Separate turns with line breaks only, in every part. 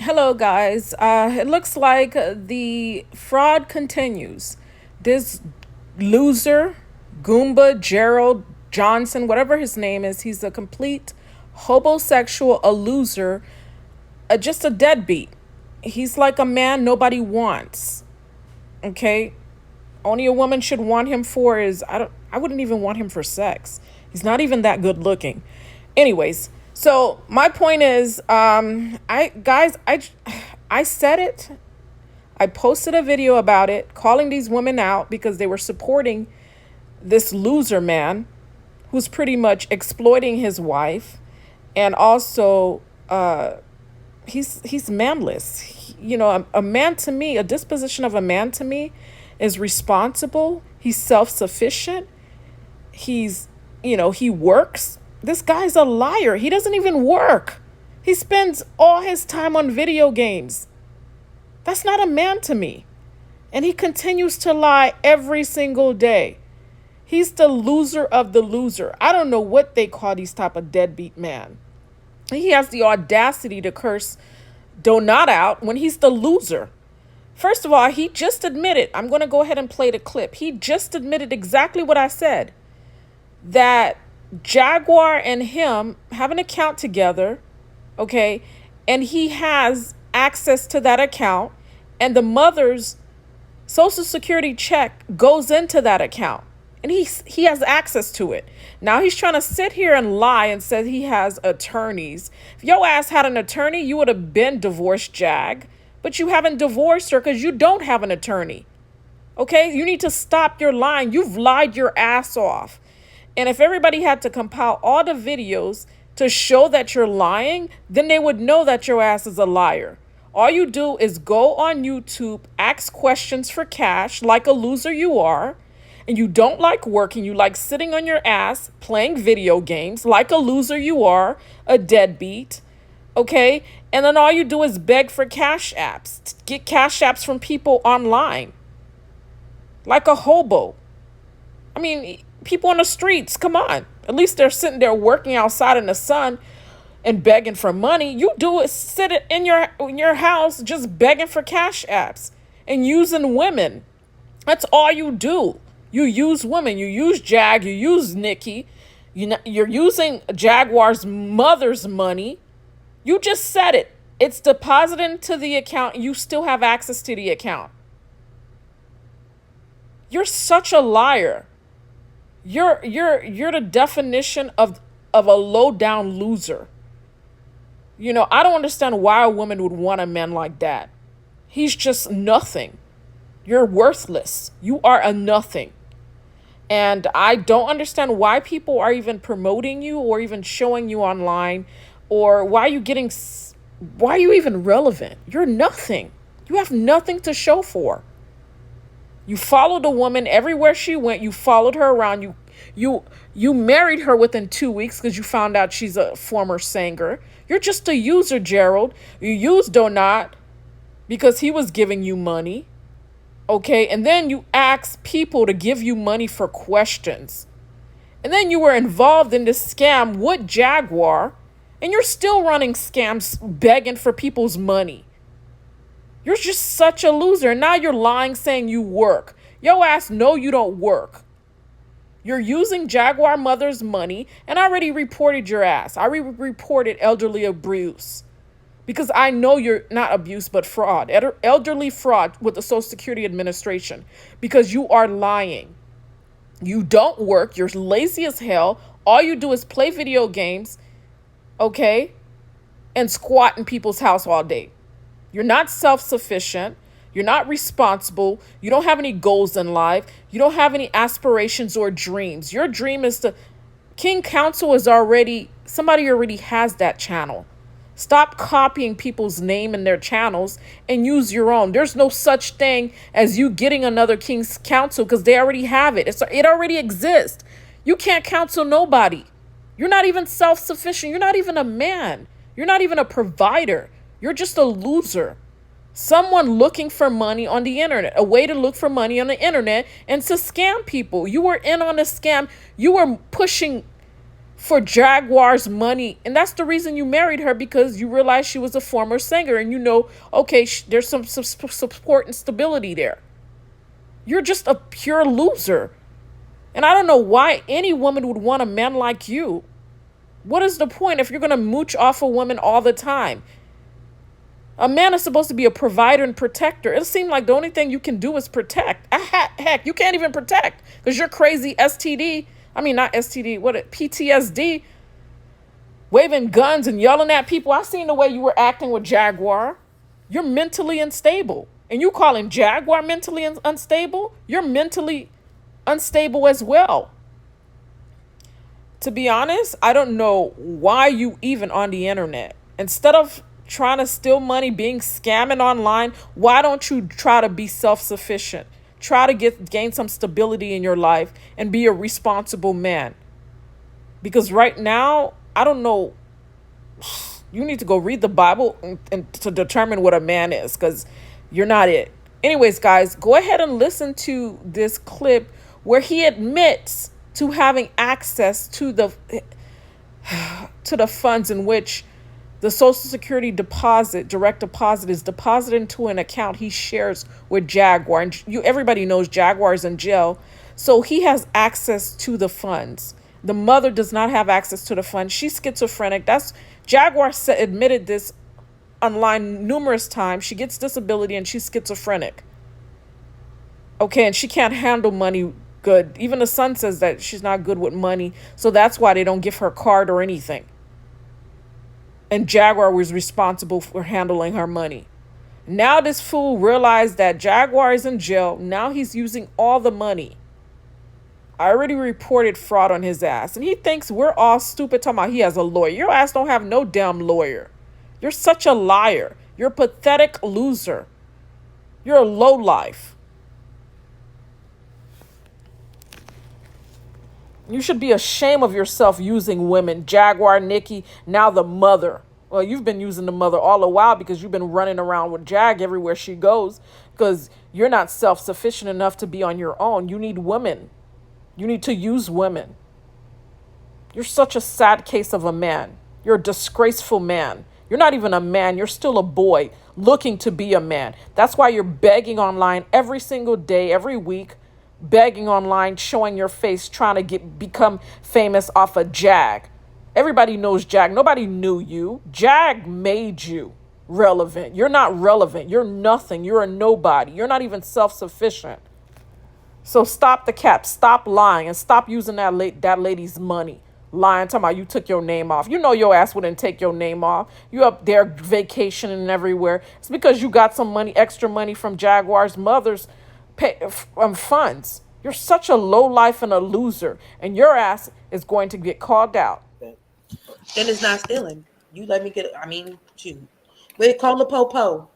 Hello, guys. It looks like the fraud continues. This loser, Goomba Gerald Johnson, whatever his name is, he's a complete homosexual, a loser, just a deadbeat. He's like a man nobody wants. Okay? Only a woman should want him for is I wouldn't even want him for sex. He's not even that good looking. Anyways, so my point is, I said it. I posted a video about it, calling these women out because they were supporting this loser man who's pretty much exploiting his wife, and also he's manless. A man to me, a disposition of a man to me, is responsible. He's self-sufficient. He works. This guy's a liar. He doesn't even work. He spends all his time on video games. That's not a man to me. And he continues to lie every single day. He's the loser of the loser. I don't know what they call these type of deadbeat man. He has the audacity to curse Donut out when he's the loser. First of all, he just admitted, I'm going to go ahead and play the clip. He just admitted exactly what I said, that Jaguar and him have an account together, okay? And he has access to that account, and the mother's social security check goes into that account, and he has access to it. Now he's trying to sit here and lie and say he has attorneys. If your ass had an attorney, you would have been divorced, Jag. But you haven't divorced her because you don't have an attorney. Okay? You need to stop your lying. You've lied your ass off. And if everybody had to compile all the videos to show that you're lying, then they would know that your ass is a liar. All you do is go on YouTube, ask questions for cash like a loser you are, and you don't like working. You like sitting on your ass playing video games like a loser you are, a deadbeat. Okay? And then all you do is beg for cash apps. Get cash apps from people online. Like a hobo. I mean, people on the streets, come on. At least they're sitting there working outside in the sun and begging for money. You do it, sit it in your house just begging for cash apps and using women. That's all you do. You use women. You use Jag. You use Nikki. You're using Jaguar's mother's money. You just said it. It's deposited into the account. You still have access to the account. You're such a liar. You're the definition of a low down loser. I don't understand why a woman would want a man like that. He's just nothing. You're worthless. You are a nothing. And I don't understand why people are even promoting you or even showing you online, or why are you even relevant? You're nothing. You have nothing to show for. You followed a woman everywhere she went. You followed her around. You married her within 2 weeks because you found out she's a former singer. You're just a user, Gerald. You used Donut because he was giving you money. Okay, and then you asked people to give you money for questions. And then you were involved in this scam with Jaguar, and you're still running scams begging for people's money. You're just such a loser. And now you're lying saying you work. Yo ass, no, you don't work. You're using Jaguar mother's money, and I already reported your ass. I reported elderly abuse. Because I know you're not abuse, but fraud. Elderly fraud with the Social Security Administration. Because you are lying. You don't work. You're lazy as hell. All you do is play video games, okay? And squat in people's house all day. You're not self-sufficient. You're not responsible. You don't have any goals in life. You don't have any aspirations or dreams. Your dream is to... King Council is already... Somebody already has that channel. Stop copying people's name in their channels and use your own. There's no such thing as you getting another King's Council because they already have it. It already exists. You can't counsel nobody. You're not even self-sufficient. You're not even a man. You're not even a provider. You're just a loser. Someone looking for money on the internet, a way to look for money on the internet and to scam people. You were in on a scam. You were pushing for Jaguar's money. And that's the reason you married her, because you realized she was a former singer and you know, okay, there's some support and stability there. You're just a pure loser. And I don't know why any woman would want a man like you. What is the point if you're going to mooch off a woman all the time? A man is supposed to be a provider and protector. It seems like the only thing you can do is protect. Heck, you can't even protect because you're crazy STD. I mean, not STD, PTSD, waving guns and yelling at people. I seen the way you were acting with Jaguar. You're mentally unstable. And you call him Jaguar mentally unstable? You're mentally unstable as well. To be honest, I don't know why you even on the internet. Instead of trying to steal money, being scamming online, why don't you try to be self-sufficient? Try to gain some stability in your life and be a responsible man. Because right now, I don't know, you need to go read the Bible and to determine what a man is, because you're not it. Anyways, guys, go ahead and listen to this clip where he admits to having access to the funds in which the Social Security direct deposit is deposited into an account he shares with Jaguar. And everybody knows Jaguar is in jail, so he has access to the funds. The mother does not have access to the funds. She's schizophrenic. Jaguar admitted this online numerous times. She gets disability and she's schizophrenic. Okay, and she can't handle money good. Even the son says that she's not good with money, so that's why they don't give her a card or anything. And Jaguar was responsible for handling her money. Now this fool realized that Jaguar is in jail. Now he's using all the money. I already reported fraud on his ass. And he thinks we're all stupid talking about he has a lawyer. Your ass don't have no damn lawyer. You're such a liar. You're a pathetic loser. You're a lowlife. You should be ashamed of yourself using women. Jaguar, Nikki, now the mother. Well, you've been using the mother all the while because you've been running around with Jag everywhere she goes, because you're not self-sufficient enough to be on your own. You need women. You need to use women. You're such a sad case of a man. You're a disgraceful man. You're not even a man. You're still a boy looking to be a man. That's why you're begging online every single day, every week, begging online, showing your face, trying to become famous off of Jag. Everybody knows Jag. Nobody knew you. Jag made you relevant. You're not relevant. You're nothing. You're a nobody. You're not even self-sufficient. So stop the cap. Stop lying and stop using that lady's money. Lying, talking about you took your name off. You know your ass wouldn't take your name off. You up there vacationing everywhere. It's because you got some money, extra money from Jaguar's mother's funds. You're such a low life and a loser, and your ass is going to get called out.
Then it's not stealing. You let me get. I mean, shoot. We call the po.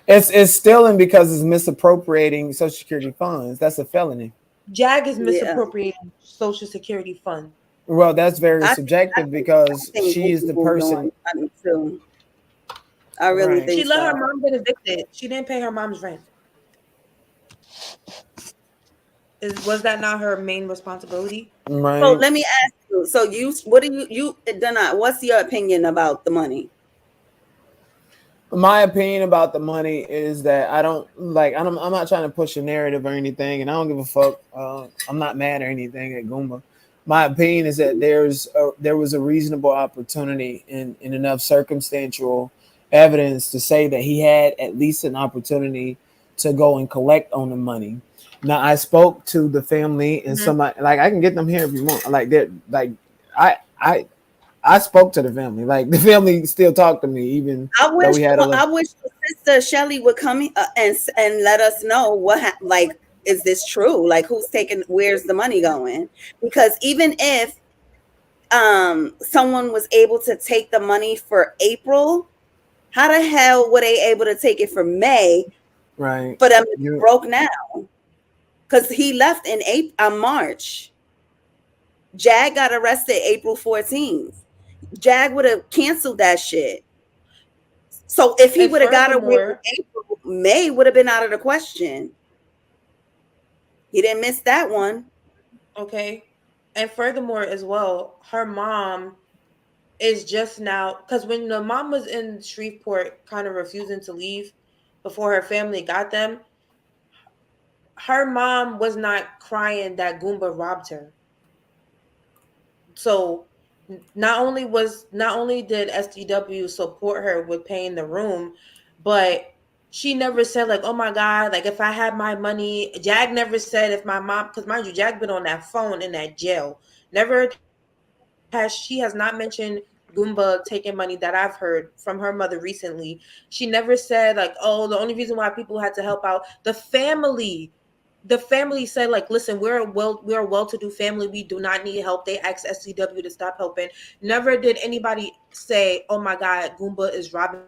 It's stealing because it's misappropriating Social Security funds. That's a felony.
Jag is misappropriating Social Security funds.
Well, that's very subjective because she is the person.
I really think
she let her mom get evicted. She didn't pay her mom's rent. Was that not her main responsibility?
Right.
So let me ask you. So what's your opinion about the money?
My opinion about the money is that I'm not trying to push a narrative or anything, and I don't give a fuck. I'm not mad or anything at Goomba. My opinion is that there was a reasonable opportunity in enough circumstantial evidence to say that he had at least an opportunity to go and collect on the money. Now I spoke to the family and somebody, like, I can get them here if you want. I spoke to the family. Like, the family still talk to me, even though we had
I wish Sister Shelly would come and let us know is this true? Like, where's the money going? Because even if someone was able to take the money for April, how the hell were they able to take it for May?
Right.
For them to be broke now? Because he left in March. Jag got arrested April 14th. Jag would have canceled that shit. So if he would have got away with April, May would have been out of the question. He didn't miss that one.
Okay. And furthermore, as well, her mom is just now, because when the mom was in Shreveport, kind of refusing to leave before her family got them, her mom was not crying that Goomba robbed her. So not only did SDW support her with paying the room, but she never said like, "Oh my God, like if I had my money." Jag never said if my mom, because mind you, Jag been on that phone in that jail. Never has she has not mentioned Goomba taking money that I've heard from her mother recently. She never said like, "Oh, the only reason why people had to help out the family said like, listen, we're a well-to-do family, we do not need help." They asked SCW to stop helping. Never did anybody say, "Oh my God, Goomba is robbing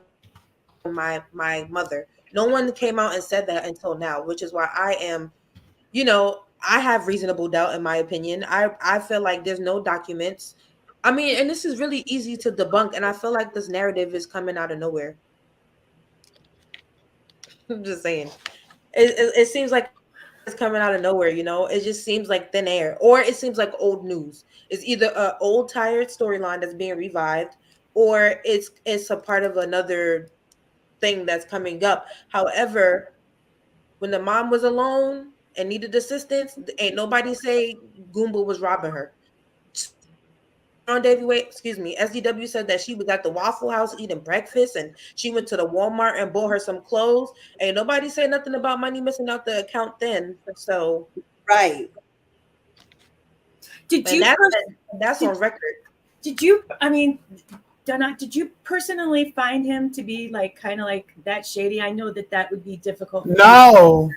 my mother." No one came out and said that until now, which is why I am, I have reasonable doubt in my opinion. I feel like there's no documents. I mean, and this is really easy to debunk, and I feel like this narrative is coming out of nowhere. I'm just saying. It seems like it's coming out of nowhere, it just seems like thin air, or it seems like old news. It's either a old tired storyline that's being revived, or it's a part of another thing that's coming up. However, when the mom was alone and needed assistance, ain't nobody say Goomba was robbing her. Sean Davy Wait, SDW said that she was at the Waffle House eating breakfast, and she went to the Walmart and bought her some clothes. Ain't nobody say nothing about money missing out the account then. So,
Right.
and
Did you
that's on
did,
record.
did you I mean, Donna, did you personally find him to be like kind of like that shady? I know that that would be difficult for you.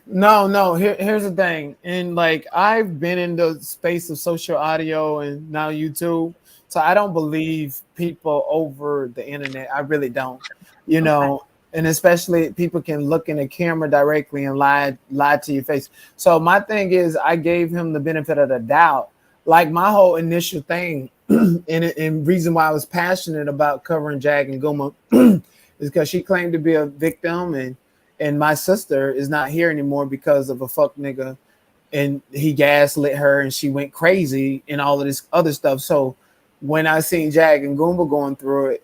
No. Here's the thing. And like I've been in the space of social audio and now YouTube. So I don't believe people over the internet. I really don't. You
Okay.
know, and especially people can look in the camera directly and lie to your face. So my thing is I gave him the benefit of the doubt. Like my whole initial thing and reason why I was passionate about covering Jag and Guma is because she claimed to be a victim, and my sister is not here anymore because of a fuck nigga, and he gaslit her and she went crazy and all of this other stuff. So when I seen Jag and Goomba going through it,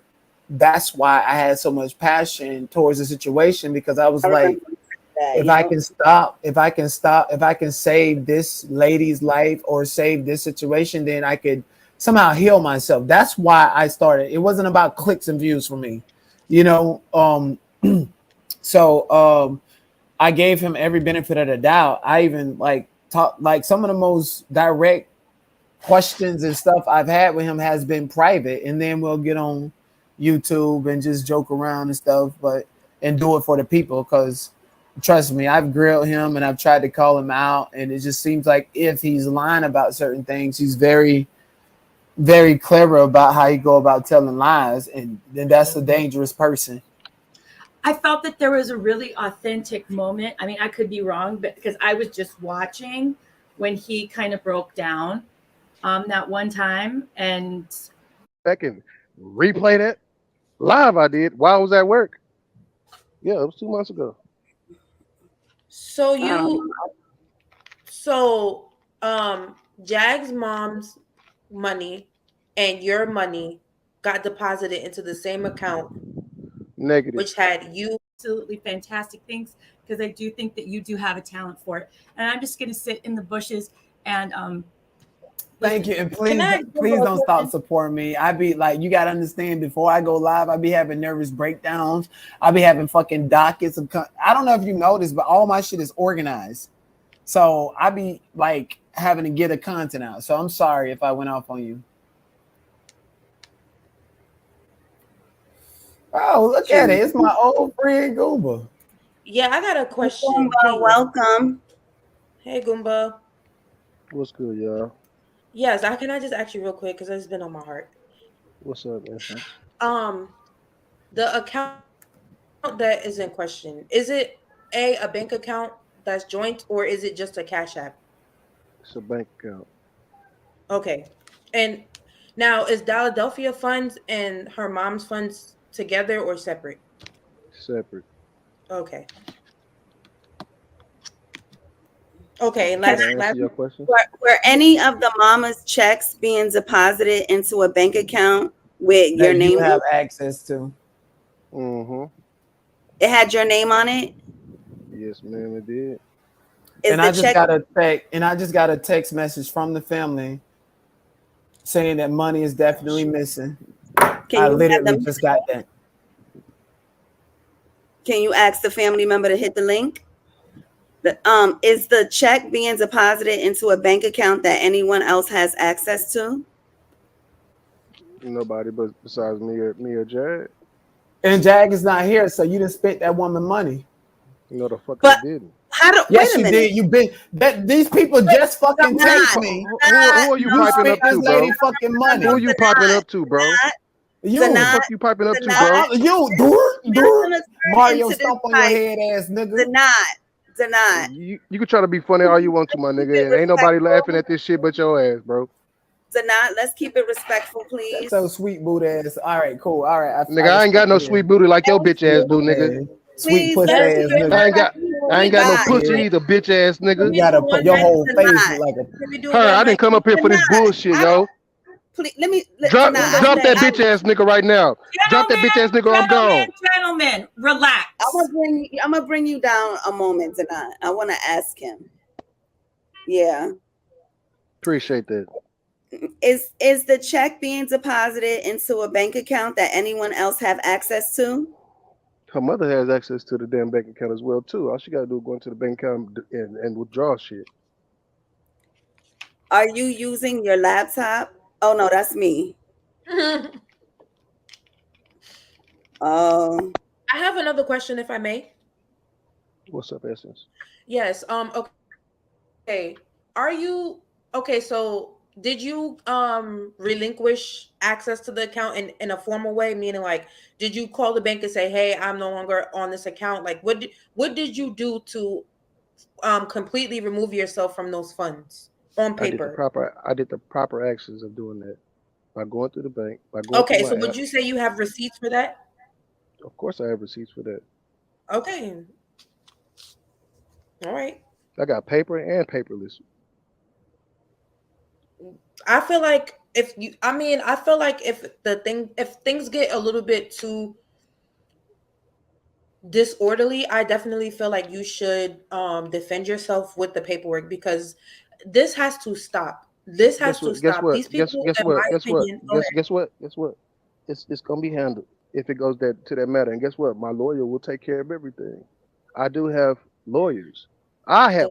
that's why I had so much passion towards the situation, because I was
I
like,
remember that.
if I
Yeah.
can stop, if I can save this lady's life or save this situation, then I could somehow heal myself. That's why I started. It wasn't about clicks and views for me, you know. So I gave him every benefit of the doubt. I even like talk like some of the most direct questions and stuff I've had with him has been private, and then we'll get on YouTube and just joke around and stuff, but and do it for the people. Because trust me, I've grilled him and I've tried to call him out, and it just seems like if he's lying about certain things, he's very clever about how he go about telling lies, and then that's a dangerous person.
I felt that there was a really authentic moment. I mean, I could be wrong, but because I was just watching when he kind of broke down that one time, and
Back and replay that live. I did while I was at work. Yeah, it was 2 months ago.
So
Um,
so Jag's mom's money and your money got deposited into the same account,
Negative.
which had you.
absolutely fantastic things, because I do think that you do have a talent for it. And I'm just going to sit in the bushes and
Thank
listen.
you, and
Can I
please don't stop supporting me. I be like, you gotta understand. Before I go live, I be having nervous breakdowns. I be having fucking dockets of. I don't know if you noticed, but all my shit is organized. So I be like having to get the content out. So I'm sorry if I went off on you. Oh, look at it! It's my old friend Gooba.
Yeah, I got a question,
Goomba,
please.
welcome.
Hey, Goomba.
What's good, y'all?
Yes, I can I just ask you real quick because it's been on my heart.
What's up, Essence?
Um, the account that is in question, is it a bank account that's joint, or is it just a Cash App?
It's a bank account.
Okay. And now is Philadelphia funds and her mom's funds together or separate?
Separate.
Okay. Okay,
Did
last
I answer your question?
Were any of the mama's checks being deposited into a bank account with your
That you
name on
have
it?
access to.
Mm-hmm.
It had your name on it?
Yes, ma'am, it did.
Is
And
the
I just
check
got a text message from the family saying that money is definitely missing.
can
I
you have
literally
them
just got that.
can you ask the family member to hit the link? Is the check being deposited into a bank account that anyone else has access to?
Nobody but besides me or Jared.
And Jag is not here, so you didn't spend that woman money.
No, the fuck I
But
didn't.
how do
Yes,
wait a
you
minute?
did. You been that these people just fucking
Not,
text
Who,
me.
who are you
You
piping
spent
up
this
to, bro?
lady fucking money.
Who are you piping up to, bro?
You,
Who the
Zanat,
fuck you piping up to,
Zanat,
bro?
you,
I'm gonna turn
Mario
into this
stomp on your
fight.
head, ass nigga.
Zanat.
You can try to be funny all you want to, my
Keep
nigga,
it
and ain't nobody laughing
respectful.
at this shit but your ass, bro.
Zanat, let's keep it respectful,
That's
please.
so sweet boot ass. All right, cool. All right,
Nigga, I ain't got no sweet booty like your bitch ass do, nigga.
Yeah. Sweet
Please,
pussy
let's
Yes,
keep
ass
you
it
did.
nigga.
respectful.
I
We
ain't got no
got
pussy
Yeah.
either, bitch ass
Can
nigga.
we
You
do
gotta put
one
your
mic?
whole face
Zanat.
like a
Can we do
Her,
one
I didn't
mic?
come up here for this bullshit, yo.
Please,
Drop
Zanat,
drop that
I
bitch ass nigga right now. Drop that bitch ass nigga or I'm gone.
Gentlemen, relax.
I'm gonna bring you down a moment, Zanat. I want to ask him. Yeah.
Appreciate that.
Is the check being deposited into a bank account that anyone else have access to?
Her mother has access to the damn bank account as well too. All she gotta do is go into the bank account and withdraw shit.
Are you using your laptop? Oh no, that's me. Oh,
I have another question, if I may.
What's up, Essence?
Yes. Okay. Are you okay? So, did you relinquish access to the account in a formal way? Meaning, like, did you call the bank and say, "Hey, I'm no longer on this account"? Like, what did you do to completely remove yourself from those funds on paper?
I did the proper actions of doing that by going through the bank, by going through
Okay.
my
So, would
app.
you say you have receipts for that?
Of course, I have receipts for that.
Okay. All right.
I got paper and paperless.
I feel like I feel like if things get a little bit too disorderly, I definitely feel like you should defend yourself with the paperwork, because this has to stop. This has
Guess
to
what? Guess
stop.
what?
These people,
Guess
in
what?
my
Guess what?
opinion, go ahead.
Guess what? Guess what? It's gonna be handled if it goes that to that matter. And guess what? My lawyer will take care of everything. I do have lawyers. I have